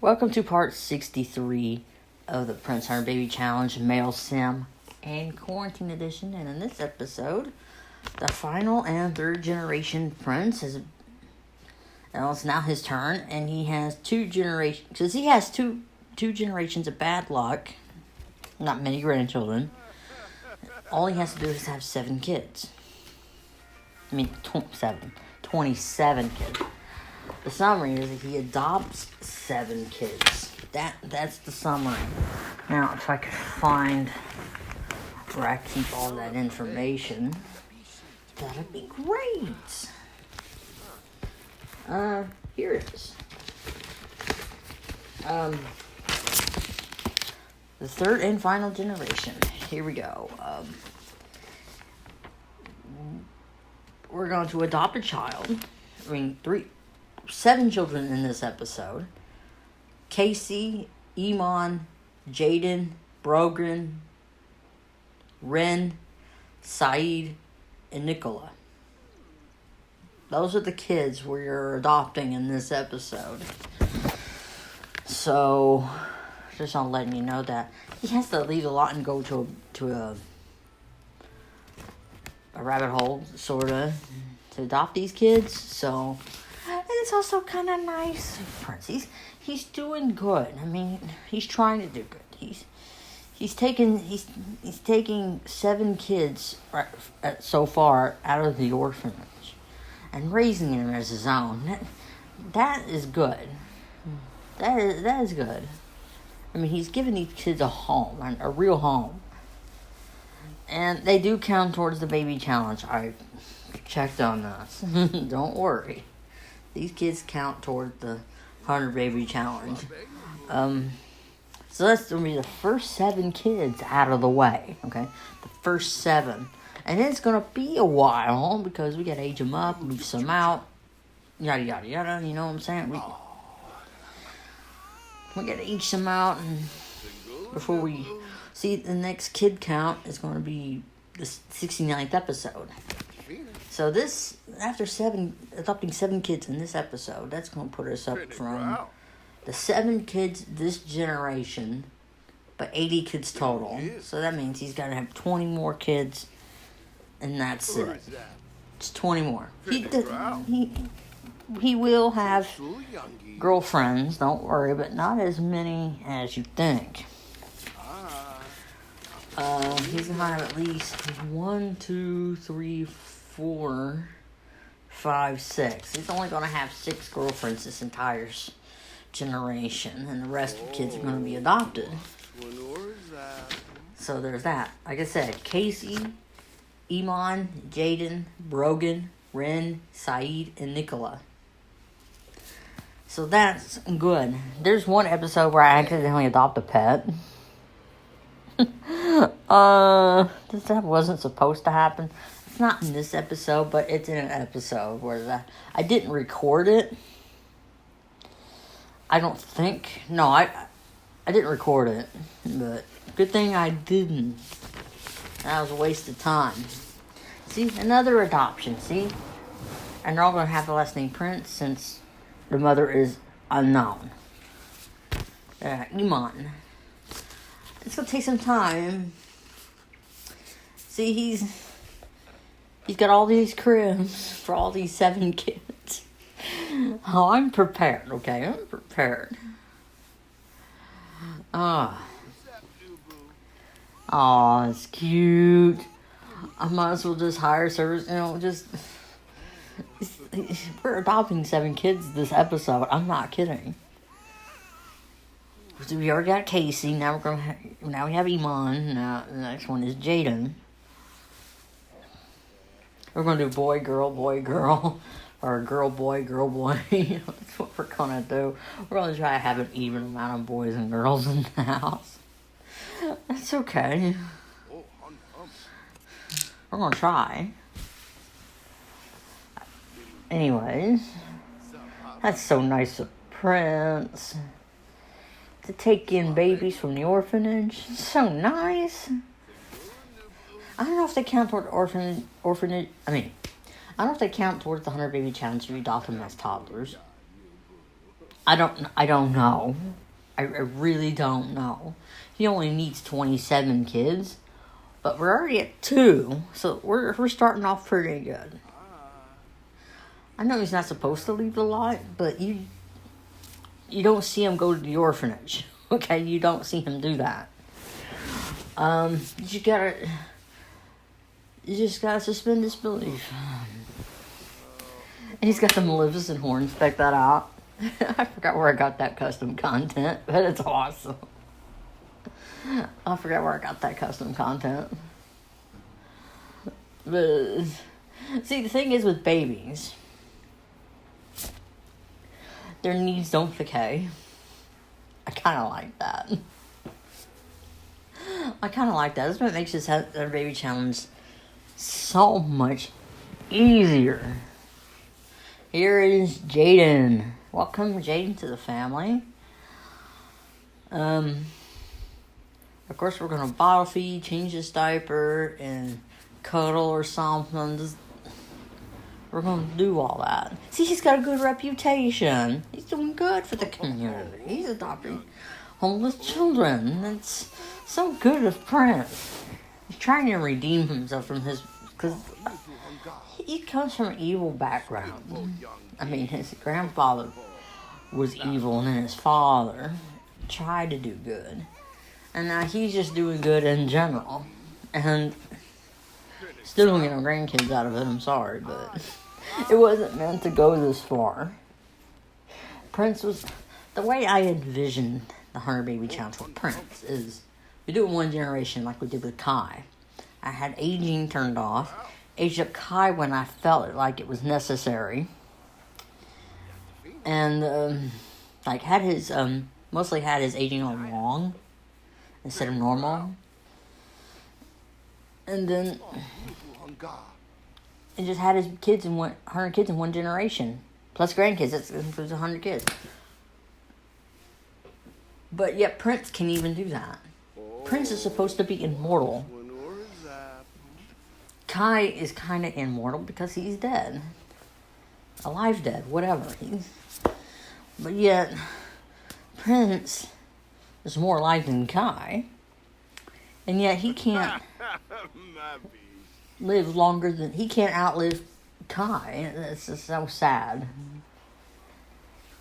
Welcome to part 63 of the Prince 100 Baby Challenge Male Sim and Quarantine Edition. And in this episode, the final and third generation Prince is... Well, it's now his turn, and he has two generations... Because he has two generations of bad luck. Not many grandchildren. All he has to do is have 7 kids. 27 kids. The summary is that he adopts 7 kids. That's the summary. Now, if I could find where I keep all that information, that'd be great. Here it is. The third and final generation. Here we go. We're going to adopt a child. 7 children in this episode. Casey, Iman, Jaden, Brogan, Ren, Saeed, and Nicola. Those are the kids we're adopting in this episode. So, just on letting you know that he has to leave a lot and go to a rabbit hole, sorta, to adopt these kids. So, and it's also kind of nice. Prince, he's doing good. I mean, he's trying to do good. He's taking 7 kids so far out of the orphanage and raising them as his own. That is good. That is good. I mean, he's giving these kids a home, a real home. And they do count towards the baby challenge. I checked on this. Don't worry. These kids count toward the 100 baby challenge. So that's going to be the first 7 kids out of the way. Okay? The first 7. And it's going to be a while because we got to age them up, move some out. Yada, yada, yada. You know what I'm saying? We got to age them out. And before we... See, the next kid count is going to be the 69th episode. So this, after adopting 7 kids in this episode, that's going to put us up from the 7 kids this generation, but 80 kids total. So that means he's got to have 20 more kids, and that's it. It's 20 more. He will have girlfriends, don't worry, but not as many as you think. He's going to have at least 1, 2, 3, 4, 5, 6. He's only going to have 6 girlfriends this entire generation, and the rest of the kids are going to be adopted. So there's that. Like I said, Casey, Iman, Jaden, Brogan, Ren, Saeed, and Nicola. So that's good. There's one episode where I accidentally adopt a pet. That wasn't supposed to happen. It's not in this episode, but it's in an episode where I didn't record it. I don't think. No, I didn't record it, but good thing I didn't. That was a waste of time. See, another adoption, see? And they're all going to have the last name Prince since the mother is unknown. Iman. It's going to take some time. See, he's got all these cribs for all these 7 kids. Oh, I'm prepared, okay? I'm prepared. Oh, it's cute. I might as well just hire service, we're adopting 7 kids this episode. I'm not kidding. So we already got Casey. Now we have Iman. Now the next one is Jaden. We're gonna do boy, girl, or girl, boy. That's what we're gonna do. We're gonna try to have an even amount of boys and girls in the house. That's okay. We're gonna try. Anyways, that's so nice of Prince to take in babies from the orphanage. So nice. I don't know if they count toward orphanage. I don't know if they count towards the 100 baby challenge if you adopt them as toddlers. I don't know. I really don't know. He only needs 27 kids, but we're already at 2, so we're starting off pretty good. I know he's not supposed to leave a lot, but you don't see him go to the orphanage. Okay, you don't see him do that. You just gotta suspend disbelief. And he's got the Maleficent horns. Check that out. I forgot where I got that custom content, but it's awesome. I forgot where I got that custom content. But see, the thing is with babies, their needs don't decay. I kind of like that. That's what makes this baby challenge so much easier. Here is Jaden. Welcome, Jaden, to the family. Of course, we're going to bottle feed, change his diaper, and cuddle or something. We're going to do all that. See, he's got a good reputation. He's doing good for the community. He's adopting homeless children. That's so good of Prince. He's trying to redeem himself from his... Because he comes from an evil background. I mean, his grandfather was evil, and then his father tried to do good. And now he's just doing good in general. And still don't get no grandkids out of it, I'm sorry, but it wasn't meant to go this far. Prince was... The way I envisioned the 100 Baby Challenge for Prince is we do it one generation like we did with Kiah. I had aging turned off. Aged up Kiah when I felt like it was necessary. And, had his, mostly had his aging on long instead of normal. And then, and just had his kids in 100 kids in one generation. Plus grandkids, that includes 100 kids. But yet Prince can even do that. Prince is supposed to be immortal. Kiah is kind of immortal because he's dead. Alive dead, whatever. But yet, Prince is more alive than Kiah. And yet he can't live longer than... He can't outlive Kiah. It's just so sad.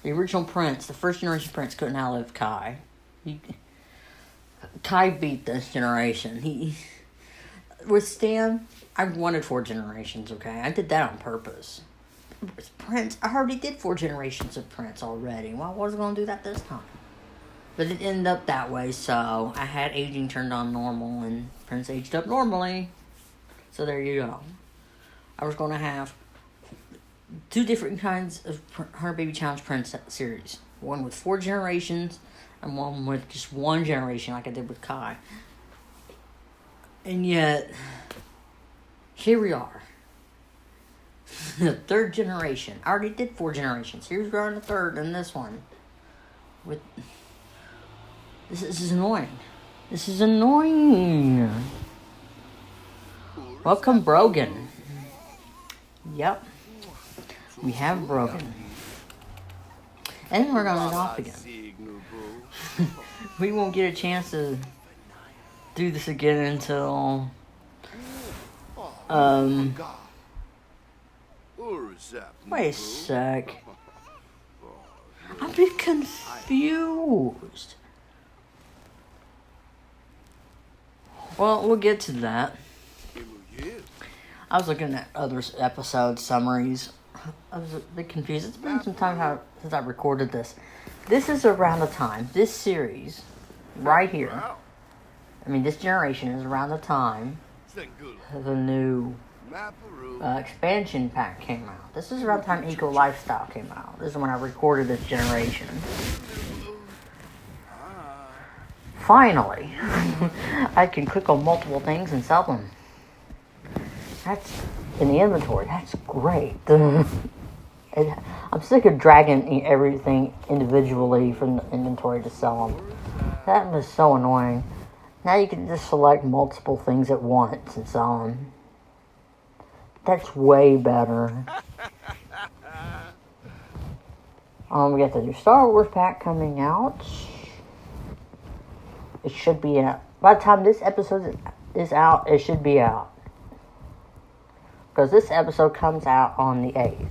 The original Prince, the first generation Prince, couldn't outlive Kiah. Kiah beat this generation. With Stan, I wanted 4 generations, okay? I did that on purpose. With Prince, I already did 4 generations of Prince already. Well, I wasn't going to do that this time. But it ended up that way, so I had aging turned on normal, and Prince aged up normally. So there you go. I was going to have 2 different kinds of 100 Baby Challenge Prince series. One with 4 generations, and one with just 1 generation, like I did with Kiah. And yet, here we are. The 3rd generation. I already did 4 generations. Here's we're on the 3rd in this one. This is annoying. This is annoying. Welcome, Brogan. Yep. We have Brogan. And we're going to adopt again. We won't get a chance to do this again until... Wait a sec. I'm a bit confused. Well, we'll get to that. I was looking at other episode summaries. I was a bit confused. It's been some time since I recorded this. This is around the time, this series, right here. I mean, this generation is around the time the new expansion pack came out. This is around the time Eco Lifestyle came out. This is when I recorded this generation. Finally, I can click on multiple things and sell them. That's in the inventory. That's great. I'm sick of dragging everything individually from the inventory to sell them. That was so annoying. Now you can just select multiple things at once and sell them. That's way better. We got the new Star Wars pack coming out. It should be out. By the time this episode is out, it should be out. Because this episode comes out on the 8th.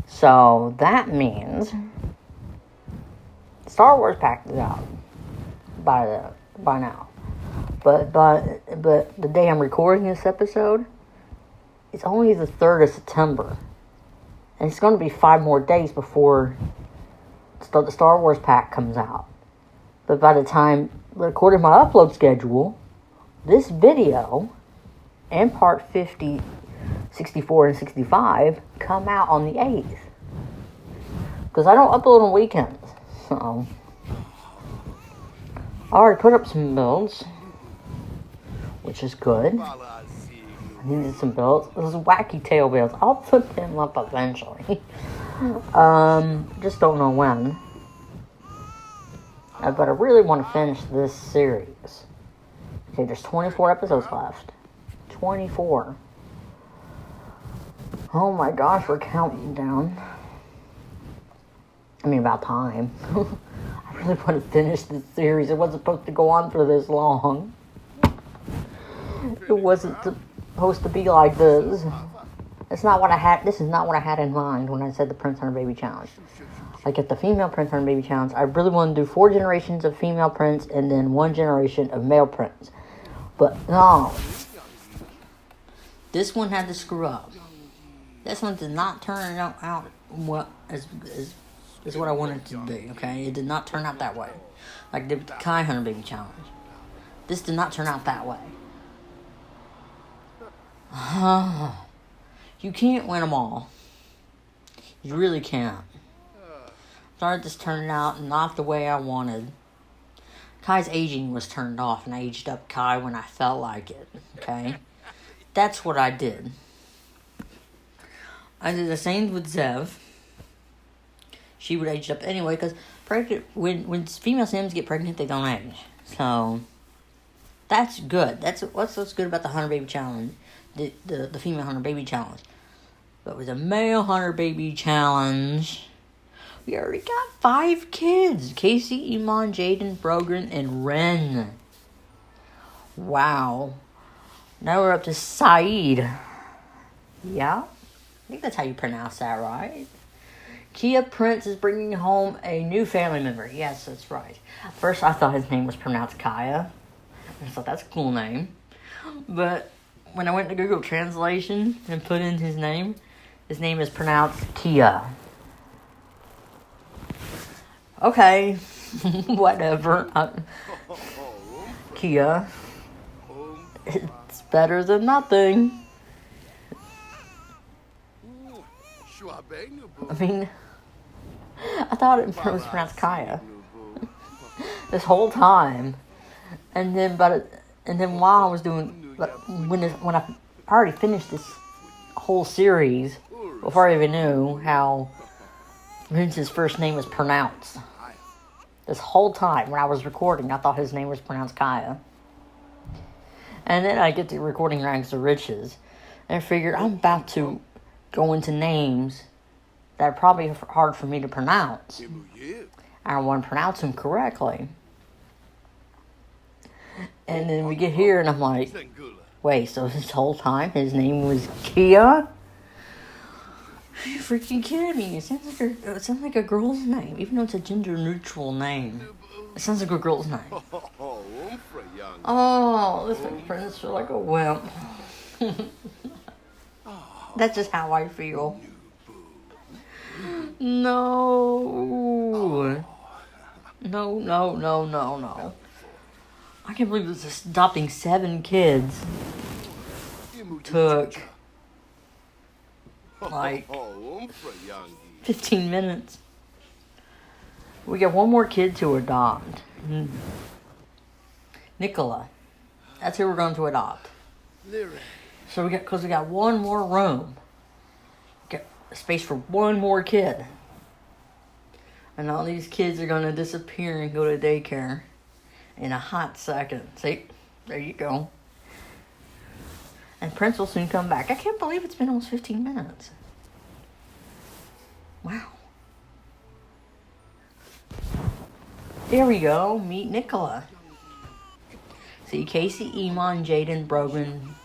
So that means Star Wars pack is out by now. But the day I'm recording this episode, it's only the 3rd of September. And it's going to be 5 more days before the Star Wars pack comes out. But by the time, according to my upload schedule, this video and part 50, 64, and 65 come out on the 8th. Because I don't upload on weekends. So, I already put up some builds, which is good. I needed some builds. Those wacky tail builds. I'll put them up eventually. Just don't know when. But I really want to finish this series. Okay, there's 24 episodes left. 24. Oh my gosh, we're counting down. I mean, about time. I really want to finish this series. It wasn't supposed to go on for this long. It wasn't supposed to be like this. It's not what I had. This is not what I had in mind when I said the Prince Hunter Baby Challenge. Like at the female Prince Hunter Baby Challenge, I really want to do 4 generations of female Prince and then 1 generation of male Prince. But no. This one had to screw up. This one did not turn out what as what I wanted it to be, okay? It did not turn out that way. Like the Kiah Hunter Baby Challenge. This did not turn out that way. You can't win them all. You really can't. Sorry, this turned out not the way I wanted. Kai's aging was turned off, and I aged up Kai when I felt like it, okay? That's what I did. I did the same with Zev. She would age up anyway, because when female Sims get pregnant, they don't age. So, that's good. That's what's good about the Hunter Baby Challenge. The female Hunter Baby Challenge. But with the male Hunter Baby Challenge, we already got 5 kids. Casey, Iman, Jaden, Brogan, and Ren. Wow. Now we're up to Saeed. Yeah? I think that's how you pronounce that, right? Kiah Prince is bringing home a new family member. Yes, that's right. First, I thought his name was pronounced Kiah. I thought that's a cool name. But when I went to Google Translation and put in his name is pronounced Kiah. Okay. Whatever. Kiah. It's better than nothing. I mean, I thought it was pronounced Kiah this whole time, and then while I was doing when I already finished this whole series before I even knew how Prince's first name was pronounced. This whole time when I was recording, I thought his name was pronounced Kiah. And then I get to recording Rags to Riches, and I figured I'm about to go into names that are probably hard for me to pronounce. I want to pronounce them correctly. And then we get here, and I'm like, wait, so this whole time his name was Kiah? Are you freaking kidding me? It sounds like a girl's name, even though it's a gender-neutral name. It sounds like a girl's name. Oh, this makes Prince feel like a wimp. That's just how I feel. No. No. I can't believe this adopting 7 kids took like 15 minutes. We got 1 more kid to adopt. Nicola. That's who we're going to adopt. So we got 1 more room. Got space for 1 more kid. And all these kids are going to disappear and go to daycare in a hot second. See? There you go. And Prince will soon come back. I can't believe it's been almost 15 minutes. Wow. There we go. Meet Nicola. See, Casey, Iman, Jaden, Brogan,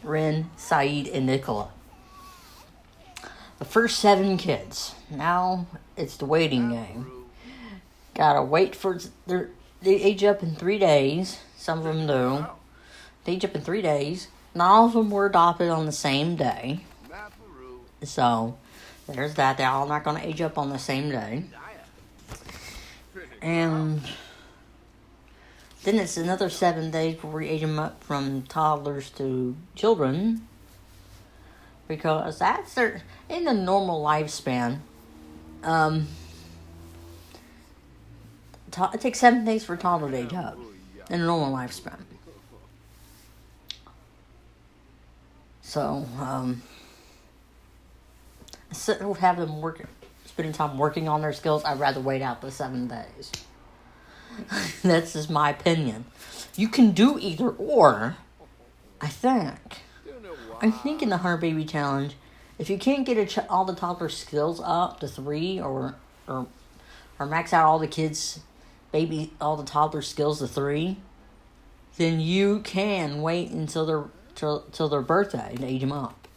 Ren, Saeed, and Nicola. The first 7 kids. Now it's the waiting game. Gotta wait for they age up in 3 days. Some of them do. They age up in 3 days. Not all of them were adopted on the same day. So there's that. They're all not gonna age up on the same day. And then it's another 7 days before we age them up from toddlers to children. Because that's in the normal lifespan. It takes 7 days for a toddler to age up in a normal lifespan. So, instead of having them spending time working on their skills, I'd rather wait out the 7 days. That's just my opinion. You can do either or, I think. I think in the 100 Baby Challenge, if you can't get all the toddler skills up to 3 or max out all the kids, all the toddler skills to 3, then you can wait until their birthday to age them up.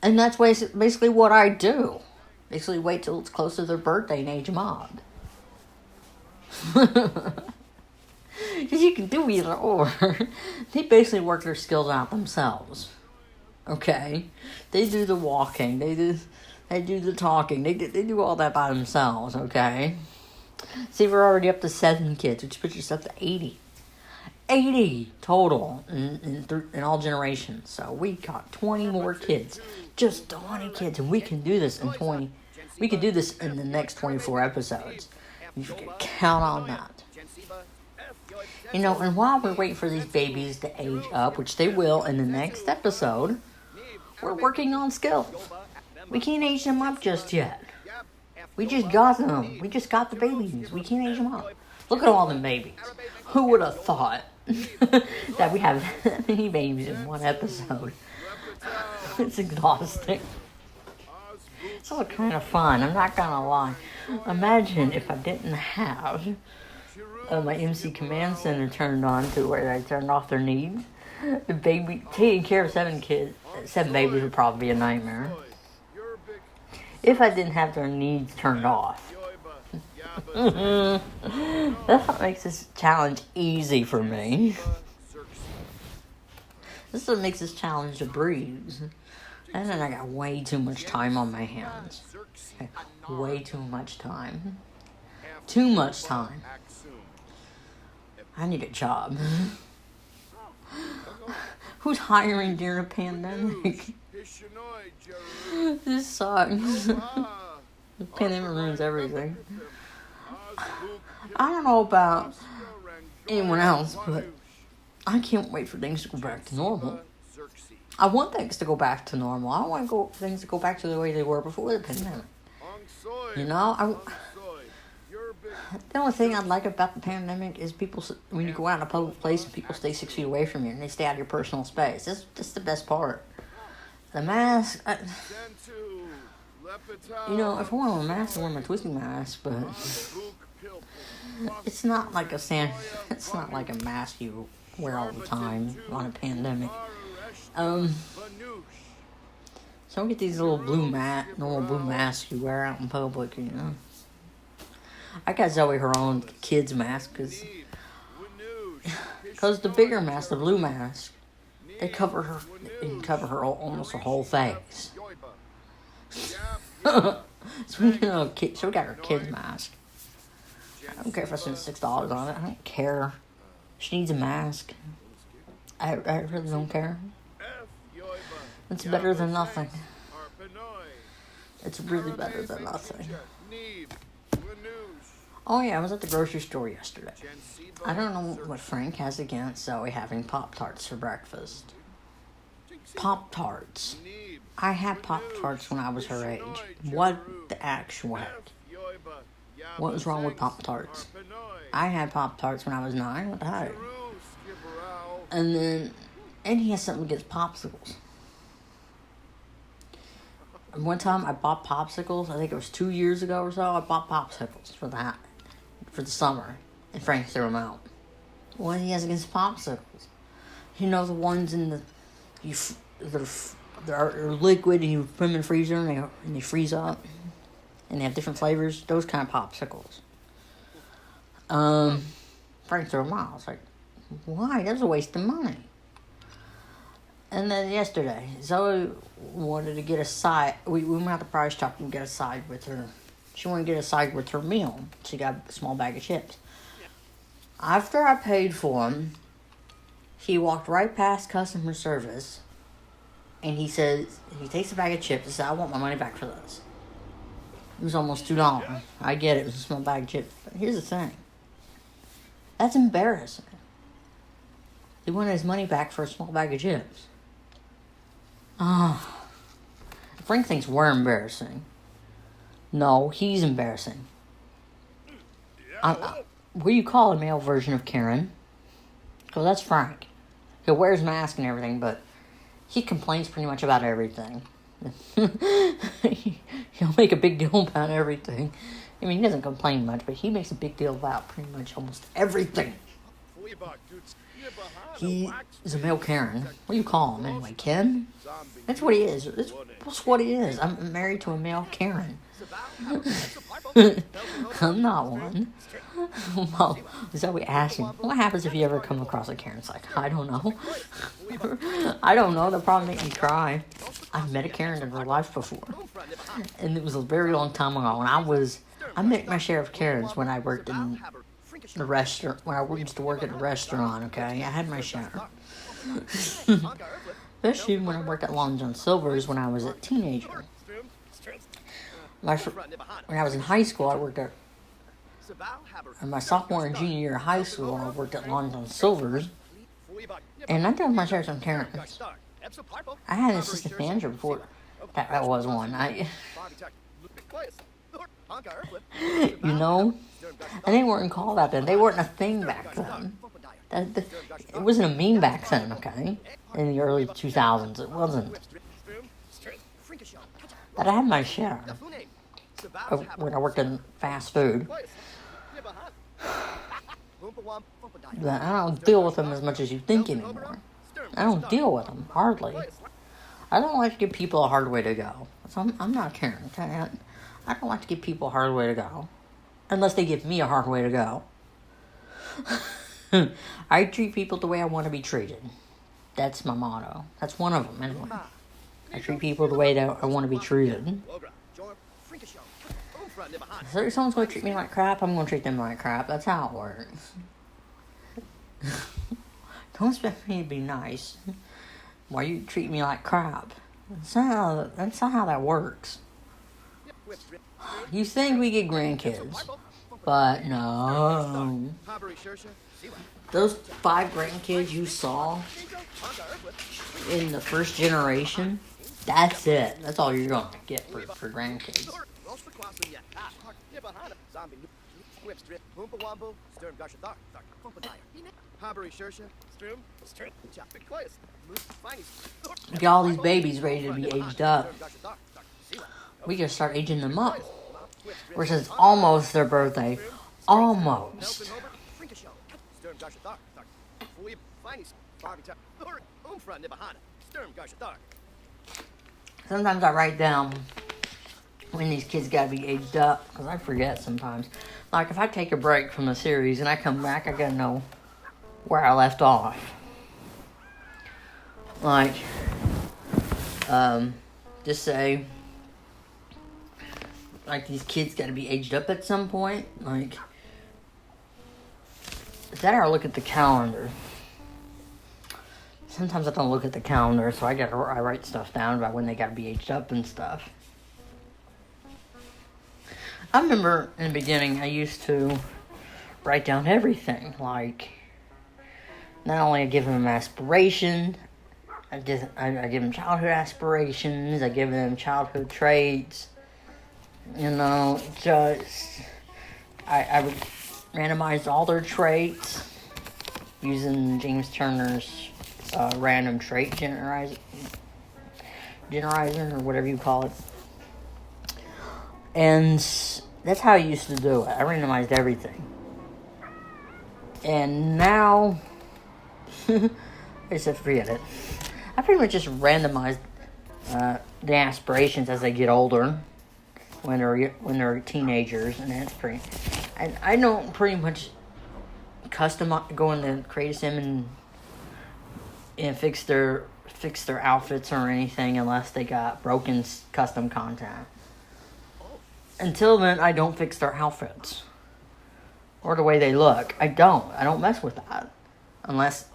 And that's basically what I do. Basically wait till it's close to their birthday and age them up. Because you can do either or. They basically work their skills out themselves. Okay? They do the walking. They do the talking. They do all that by themselves. Okay? See, we're already up to 7 kids, which puts us up to 80. 80 total in all generations. So we got 20 more kids. Just 20 kids. And we can do this in 20. We can do this in the next 24 episodes. You can count on that. And while we're waiting for these babies to age up, which they will in the next episode, we're working on skills. We can't age them up just yet. We just got them. We just got the babies. We can't age them up. Look at all them babies. Who would have thought that we have that many babies in one episode? It's exhausting. It's all kind of fun. I'm not gonna lie. Imagine if I didn't have my MC Command Center turned on to where I turned off their needs. Taking care of 7 babies would probably be a nightmare. If I didn't have their needs turned off. That's what makes this challenge easy for me. This is what makes this challenge a breeze. And then I got way too much time on my hands. Way too much time. Too much time. I need a job. Who's hiring during a pandemic? This sucks. The pandemic ruins everything. I don't know about anyone else, but I can't wait for things to go back to normal. I want things to go back to normal. I don't want things to go back to the way they were before the pandemic. The only thing I like about the pandemic is when you go out in a public place and people stay 6 feet away from you and they stay out of your personal space. That's the best part. The mask, if I want a mask, I wear my twisting mask, but it's not like it's not like a mask you wear all the time on a pandemic. So I get these little normal blue masks you wear out in public, I got Zoe her own kids mask because the bigger mask, the blue mask, they cover her almost her whole face. So we got her kids mask. I don't care if I spend $6 on it. I don't care. She needs a mask. I really don't care. It's better than nothing. It's really better than nothing. Oh yeah, I was at the grocery store yesterday. I don't know what Frank has against Zoe having Pop-Tarts for breakfast. Pop-Tarts. I had Pop-Tarts when I was her age. What the actual heck? What was wrong with Pop-Tarts? I had Pop-Tarts when I was 9. What the heck? And he has something against popsicles. One time I bought popsicles. I think it was 2 years ago or so. I bought popsicles for the summer. And Frank threw them out. What he has against popsicles? You know, the ones in the... They're liquid and you put them in the freezer and they freeze up. And they have different flavors. Those kind of popsicles. Frank threw them out. I was like, why? That's a waste of money. And then yesterday, Zoe wanted to get a side. We went out to Price Chop and get a side with her. She wanted to get a side with her meal. She got a small bag of chips. After I paid for them, he walked right past customer service. And he says, he takes a bag of chips and says, I want my money back for this. It was almost $2. I get it. It was a small bag of chips. But here's the thing. That's embarrassing. He wanted his money back for a small bag of chips. Frank thinks we're embarrassing. No, he's embarrassing. What do you call a male version of Karen? Because that's Frank. He wears a mask and everything, but he complains pretty much about everything. He'll make a big deal about everything. I mean, he doesn't complain much, but he makes a big deal about pretty much almost everything. He is a male Karen. What do you call him anyway? Ken? That's what he is. That's what he is. I'm married to a male Karen. I'm not one. Well, Zoe asked him, what happens if you ever come across a Karen? It's like, I don't know. I don't know. They'll probably make me cry. I've met a Karen in real life before. And it was a very long time ago. And I met my share of Karens when I worked in the restaurant, when I used to work at a restaurant, okay? I had my share. Especially when I worked at Long John Silver's when I was a teenager. When I was in high school, I worked at, in my sophomore and junior year of high school, I worked at Long John Silver's. And I did my share of some Karens. I had an assistant manager before that was one. You know, and they weren't called that then. They weren't a thing back then. It wasn't a meme back then, okay? In the early 2000s, it wasn't. But I had my share of when I worked in fast food. But I don't deal with them as much as you think anymore. I don't deal with them, hardly. I don't like to give people a hard way to go. So I'm not Karen, okay? I don't like to give people a hard way to go. Unless they give me a hard way to go. I treat people the way I want to be treated. That's my motto. That's one of them, anyway. I treat people the way that I want to be treated. So if someone's going to treat me like crap, I'm going to treat them like crap. That's how it works. Don't expect me to be nice while you treat me like crap. That's not how that works. You think we get grandkids, but no. Those 5 grandkids you saw in the first generation, that's it. That's all you're going to get for grandkids. We got all these babies ready to be aged up. We gotta start aging them up. Which is almost their birthday. Almost. Sometimes I write down when these kids gotta be aged up, because I forget sometimes. Like, if I take a break from the series and I come back, I gotta know where I left off. Like, just say, like, these kids gotta be aged up at some point. Like, that or I look at the calendar. Sometimes I don't look at the calendar, so I write stuff down about when they gotta be aged up and stuff. I remember in the beginning I used to write down everything. Like, not only I give them aspiration, I give them childhood aspirations, I give them childhood traits. You know, just I would randomize all their traits using James Turner's random trait generizer or whatever you call it. And that's how I used to do it. I randomized everything. And now, I just forget it. I pretty much just randomized the aspirations as they get older, when they're teenagers, and that's pretty. And I don't pretty much go into Create a Sim and fix their outfits or anything unless they got broken custom content. Until then, I don't fix their outfits or the way they look. I don't mess with that unless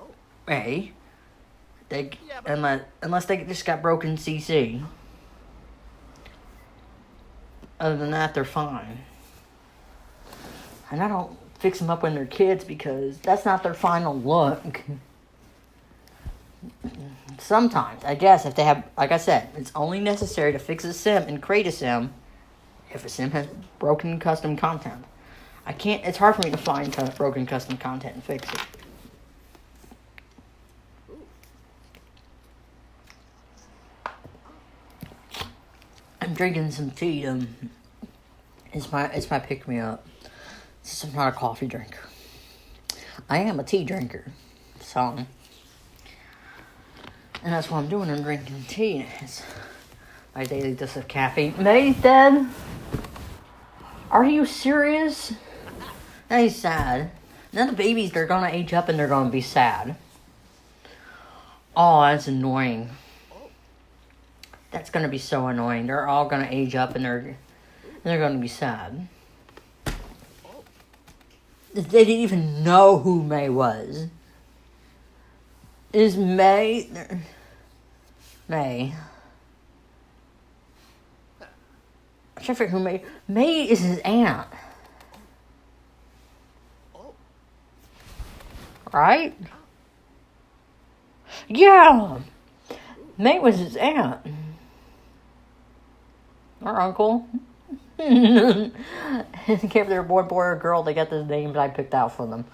unless they just got broken CC. Other than that, they're fine. And I don't fix them up when they're kids because that's not their final look. Sometimes, I guess, if they have, like I said, it's only necessary to fix a sim and create a sim if a sim has broken custom content. It's hard for me to find broken custom content and fix it. I'm drinking some tea. It's my pick-me-up. I'm not a coffee drinker. I am a tea drinker. So, and that's what I'm doing. I'm drinking tea. It's my daily dose of caffeine. May's dead? Are you serious? That is sad. Now the babies, they're gonna age up and they're gonna be sad. Oh, that's annoying. That's gonna be so annoying. They're all gonna age up and they're gonna be sad. They didn't even know who May was. Is May? I can't figure who May. May is his aunt, right? Yeah, May was his aunt or uncle. I can't if they're a boy or girl. They got the names I picked out for them.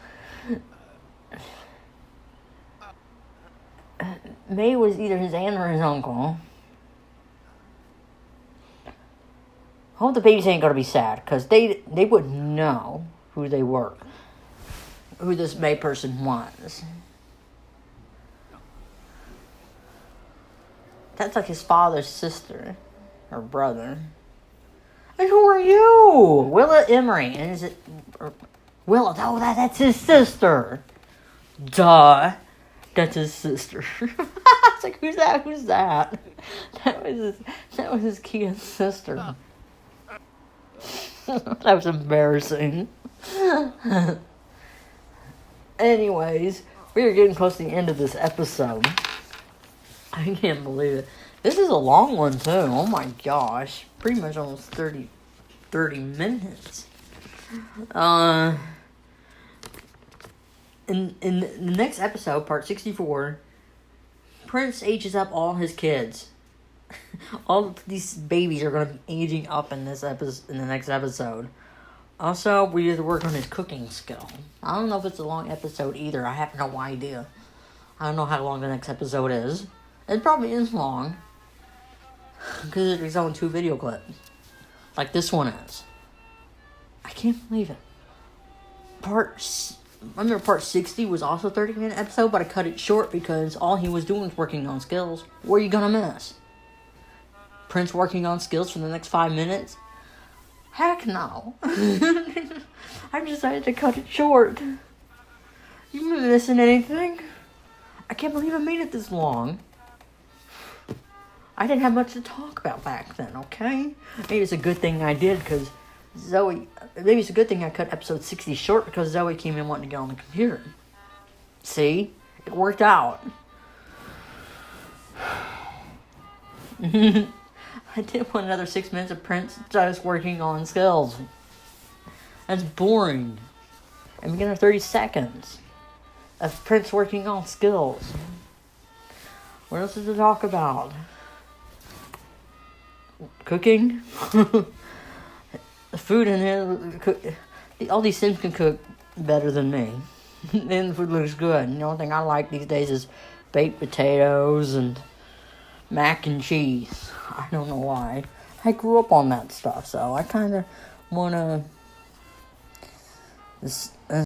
May was either his aunt or his uncle. I hope the babies ain't gonna be sad, because they wouldn't know who they were, who this May person was. That's like his father's sister or brother. And who are you? Willa Emery. And is it Willa? Oh, that's his sister. Duh. That's his sister. It's like, who's that? Who's that? That was his Kiah's sister. That was embarrassing. Anyways, we are getting close to the end of this episode. I can't believe it. This is a long one, too. Oh, my gosh. Pretty much almost 30 minutes. In the next episode, part 64, Prince ages up all his kids. All of these babies are going to be aging up in the next episode. Also, we have to work on his cooking skill. I don't know if it's a long episode either. I have no idea. I don't know how long the next episode is. It probably is long, because it's only 2 video clips, like this one is. I can't believe it. I remember part 60 was also a 30-minute episode, but I cut it short because all he was doing was working on skills. What are you gonna miss? Prince working on skills for the next 5 minutes? Heck no. I decided to cut it short. You missing anything? I can't believe I made it this long. I didn't have much to talk about back then, okay? Maybe it's a good thing I did, because maybe it's a good thing I cut episode 60 short, because Zoe came in wanting to get on the computer. See? It worked out. I didn't want another 6 minutes of Prince just working on skills. That's boring. And we get another 30 seconds of Prince working on skills. What else is to talk about? Cooking? The food in here, all these Sims can cook better than me. And the food looks good. And the only thing I like these days is baked potatoes and mac and cheese. I don't know why. I grew up on that stuff, so I kind of want to